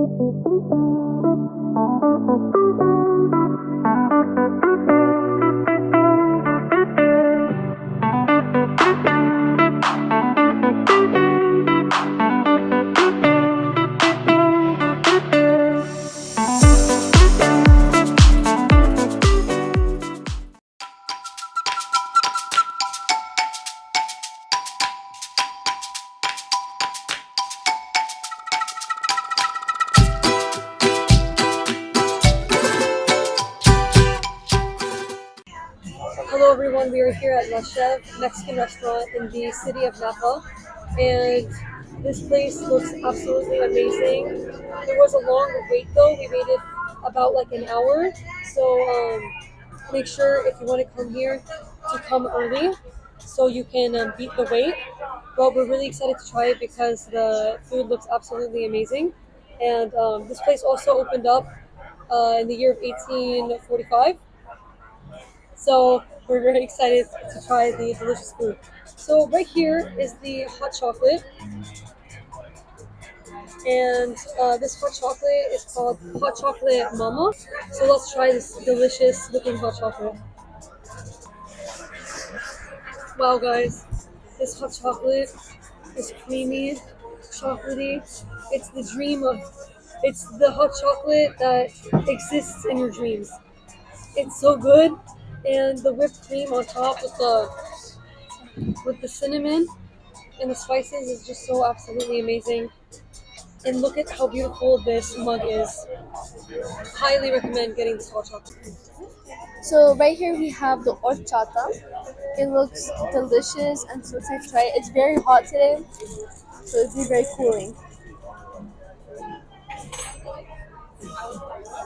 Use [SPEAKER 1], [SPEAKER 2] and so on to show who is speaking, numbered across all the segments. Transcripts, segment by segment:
[SPEAKER 1] Hello everyone, we are here at Cheve Mexican restaurant in the city of Napa, and this place looks absolutely amazing. There was a long wait though, we waited about like an hour, so make sure if you want to come here to come early so you can beat the wait. But we're really excited to try it because the food looks absolutely amazing, and this place also opened up in the year of 1845. So we're very excited to try the delicious food. So right here is the hot chocolate, and this hot chocolate is called Hot Chocolate Mama. So let's try this delicious looking hot chocolate. Wow guys, this hot chocolate is creamy, chocolatey. It's the hot chocolate that exists in your dreams. It's so good, and the whipped cream on top with the cinnamon and the spices is just so absolutely amazing. And look at how beautiful this mug is. Highly recommend getting this hot chocolate.
[SPEAKER 2] So right here we have the horchata. It looks delicious and so excited to try it. It's very hot today, so it'll be very cooling.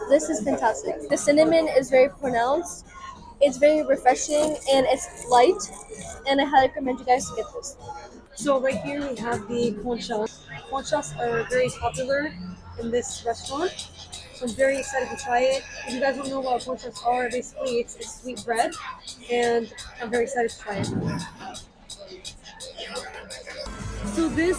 [SPEAKER 2] This is fantastic. The cinnamon is very pronounced. It's very refreshing and it's light, and I highly recommend you guys to get this.
[SPEAKER 1] So right here we have the concha. Conchas are very popular in this restaurant, so I'm very excited to try it. If you guys don't know what conchas are, basically it's sweet bread, and I'm very excited to try it. So this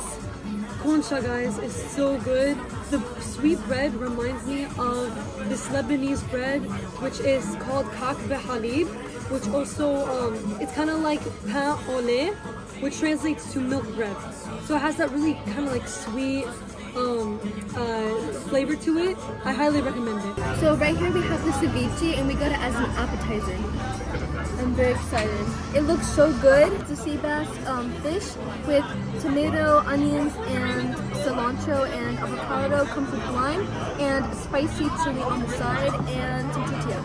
[SPEAKER 1] concha, guys, is so good. The sweet bread reminds me of this Lebanese bread, which is called kak behalib, which also it's kind of like pain au lait, which translates to milk bread. So it has that really kind of like sweet flavor to it. I highly recommend it.
[SPEAKER 2] So right here we have the ceviche, and we got it as an appetizer. I'm very excited. It looks so good. It's a sea bass fish with tomato, onions, and cilantro and avocado. Comes with lime and spicy chili on the side and some tortilla.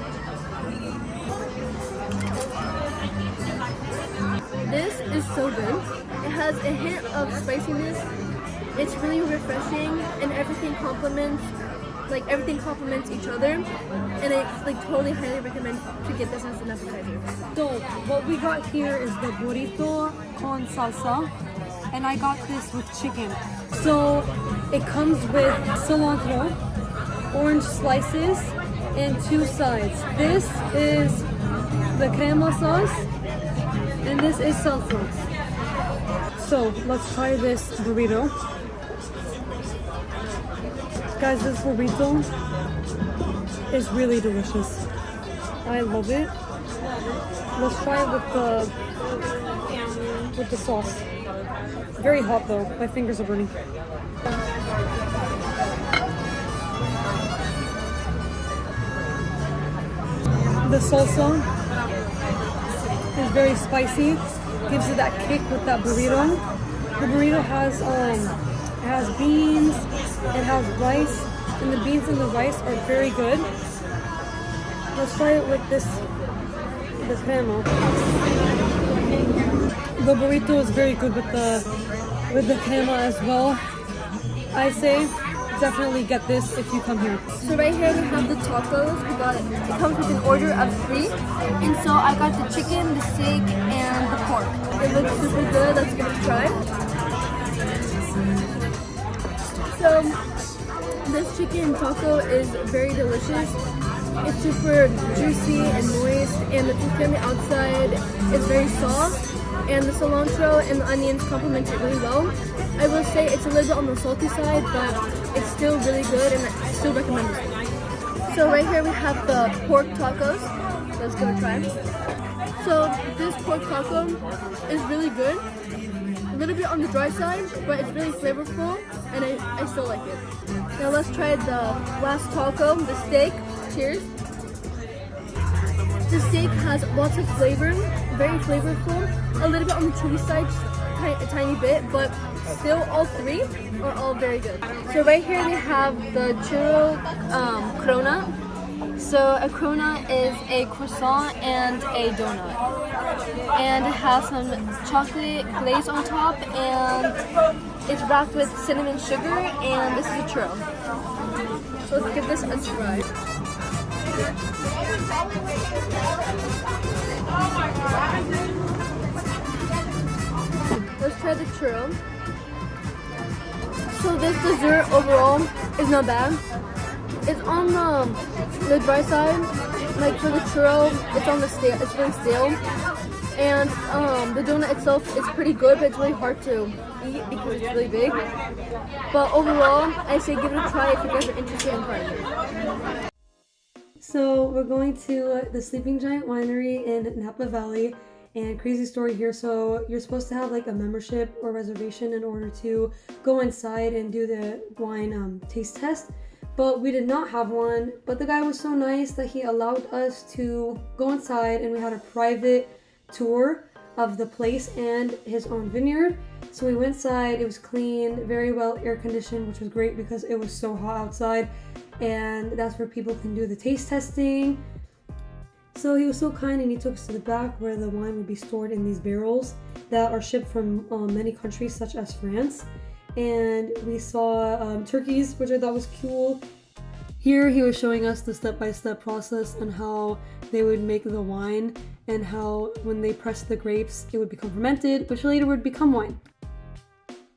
[SPEAKER 2] This is so good. It has a hint of spiciness. It's really refreshing, and everything complements each other, and I totally highly recommend to get this as an appetizer.
[SPEAKER 1] So what we got here is the burrito con salsa, and I got this with chicken. So it comes with cilantro, orange slices, and 2 sides. This is the crema sauce, and this is salsa. So let's try this burrito. Guys, this burrito is really delicious. I love it. Let's try it with the sauce. Very hot though. My fingers are burning. The salsa is very spicy. Gives it that kick with that burrito. The burrito has it has beans, it has rice, and the beans and the rice are very good. Let's try it with the crema. The burrito is very good with the crema as well. I say definitely get this if you come here.
[SPEAKER 2] So right here we have the tacos. It comes with an order of 3, and so I got the chicken, the steak, and the pork. It looks super good. Let's give it a try. So this chicken taco is very delicious. It's super juicy and moist, and the chicken on the outside is very soft, and the cilantro and the onions complement it really well. I will say it's a little bit on the salty side, but it's still really good, and I still recommend this one. So right here we have the pork tacos. Let's go try. So this pork taco is really good. A little bit on the dry side, but it's really flavorful, and I still like it. Now let's try the last taco, the steak. Cheers. The steak has lots of flavor, very flavorful, a little bit on the chewy side, just a tiny bit, but still all three are all very good. So right here we have the churro cronut. So a cronut is a croissant and a donut. And it has some chocolate glaze on top, and it's wrapped with cinnamon sugar, and this is a churro. So let's give this a try. Let's try the churro. So this dessert overall is not bad. It's on the dry side. Like for the churro, it's on the stale. It's really stale. And the donut itself is pretty good, but it's really hard to eat because it's really big. But overall, I say give it a try if you guys are interested in trying it.
[SPEAKER 1] So we're going to the Sleeping Giant Winery in Napa Valley, and crazy story here. So you're supposed to have like a membership or reservation in order to go inside and do the wine taste test, but we did not have one. But the guy was so nice that he allowed us to go inside, and we had a private tour of the place and his own vineyard. So we went inside. It was clean, very well air conditioned, which was great because it was so hot outside. And that's where people can do the taste testing. So he was so kind, and he took us to the back where the wine would be stored in these barrels that are shipped from many countries such as France. And we saw turkeys, which I thought was cool. Here he was showing us the step-by-step process and how they would make the wine, and how when they pressed the grapes it would become fermented, which later would become wine.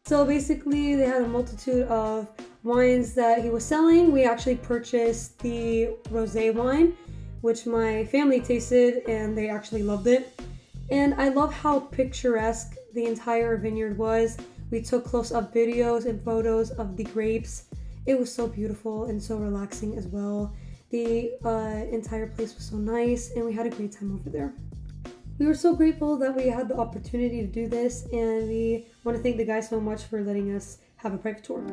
[SPEAKER 1] So basically they had a multitude of wines that he was selling. We actually purchased the rosé wine, which my family tasted and they actually loved it. And I love how picturesque the entire vineyard was. We took close-up videos and photos of the grapes. It was so beautiful and so relaxing as well. The entire place was so nice, and we had a great time over there. We were so grateful that we had the opportunity to do this, and we want to thank the guys so much for letting us have a private tour.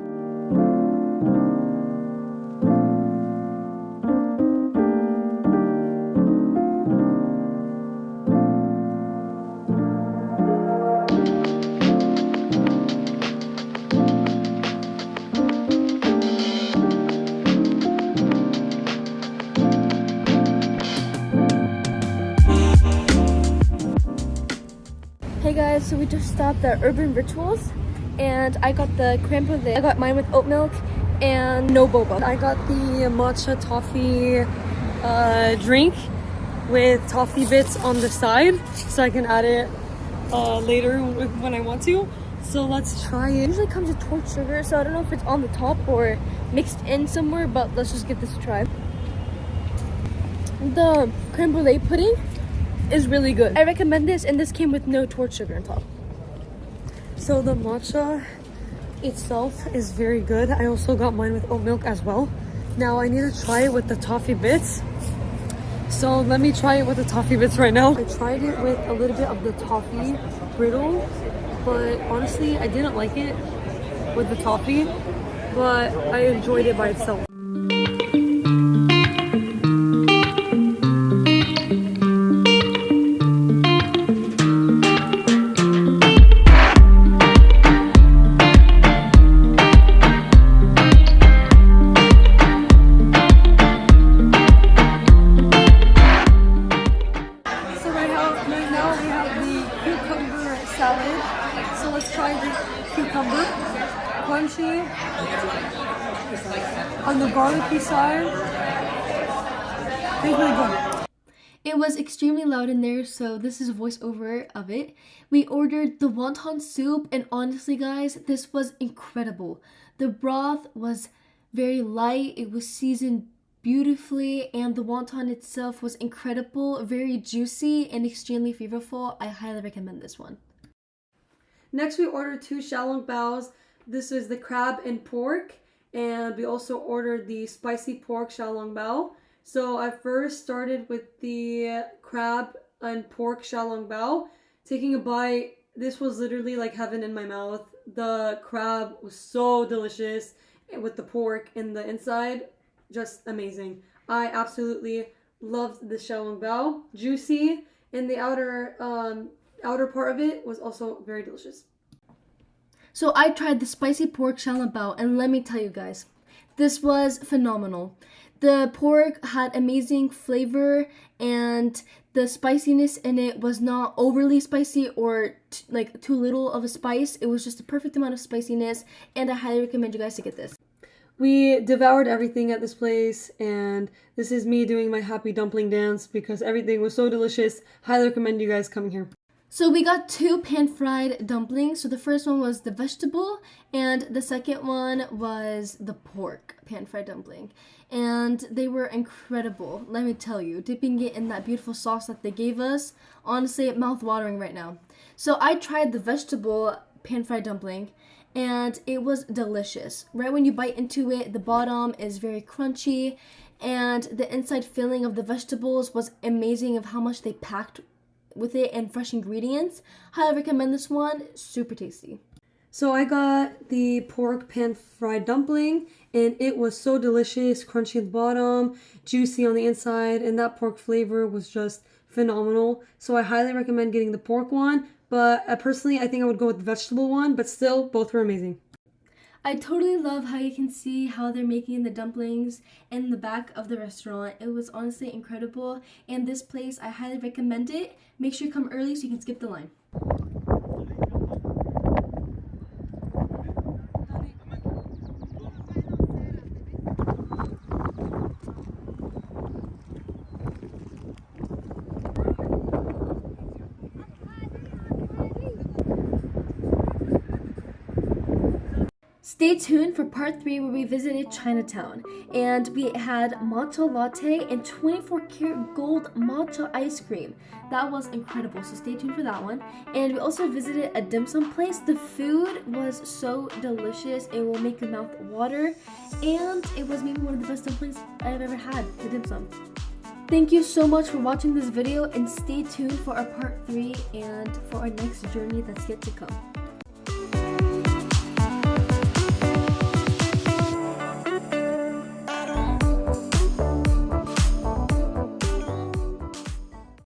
[SPEAKER 2] Hey guys, so we just stopped at Urban Rituals, and I got the creme brûlée. I got mine with oat milk and no boba.
[SPEAKER 1] I got the matcha toffee drink with toffee bits on the side, so I can add it later when I want to. So let's try it.
[SPEAKER 2] It usually comes with torch sugar, so I don't know if it's on the top or mixed in somewhere, but let's just give this a try. The creme brûlée pudding is really good. I recommend this, and this came with no torch sugar on top.
[SPEAKER 1] So the matcha itself is very good. I also got mine with oat milk as well. Now I need to try it with the toffee bits. So let me try it with the toffee bits right now. I tried it with a little bit of the toffee brittle, but honestly I didn't like it with the toffee, but I enjoyed it by itself. So let's try the cucumber. Crunchy. On the garlicky side. Tastes really good.
[SPEAKER 2] It was extremely loud in there, so this is a voiceover of it. We ordered the wonton soup, and honestly guys, this was incredible. The broth was very light, it was seasoned beautifully, and the wonton itself was incredible, very juicy and extremely flavorful. I highly recommend this one.
[SPEAKER 1] Next we ordered 2 xiaolong baos. This is the crab and pork, and we also ordered the spicy pork xiaolong bao. So I first started with the crab and pork xiaolong bao. Taking a bite, this was literally like heaven in my mouth. The crab was so delicious with the pork in the inside, just amazing. I absolutely loved the xiaolong bao. Juicy, and the outer part of it was also very delicious.
[SPEAKER 2] So I tried the spicy pork xiaolongbao, and let me tell you guys, this was phenomenal. The pork had amazing flavor, and the spiciness in it was not overly spicy or like too little of a spice. It was just the perfect amount of spiciness, and I highly recommend you guys to get this.
[SPEAKER 1] We devoured everything at this place, and this is me doing my happy dumpling dance because everything was so delicious. Highly recommend you guys coming here.
[SPEAKER 2] So we got 2 pan-fried dumplings. So the first one was the vegetable, and the second one was the pork pan-fried dumpling. And they were incredible, let me tell you. Dipping it in that beautiful sauce that they gave us, honestly, mouth-watering right now. So I tried the vegetable pan-fried dumpling, and it was delicious. Right when you bite into it, the bottom is very crunchy, and the inside filling of the vegetables was amazing of how much they packed with it and fresh ingredients. Highly recommend this one, super tasty.
[SPEAKER 1] So I got the pork pan fried dumpling, and it was so delicious, crunchy at the bottom, juicy on the inside, and that pork flavor was just phenomenal. So I highly recommend getting the pork one, but personally I think I would go with the vegetable one, but still both were amazing.
[SPEAKER 2] I totally love how you can see how they're making the dumplings in the back of the restaurant. It was honestly incredible, and this place, I highly recommend it. Make sure you come early so you can skip the line. Stay tuned for part 3 where we visited Chinatown, and we had matcha latte and 24 karat gold matcha ice cream. That was incredible, so stay tuned for that one. And we also visited a dim sum place. The food was so delicious, it will make your mouth water, and it was maybe one of the best dumplings I've ever had, the dim sum. Thank you so much for watching this video, and stay tuned for our part 3 and for our next journey that's yet to come.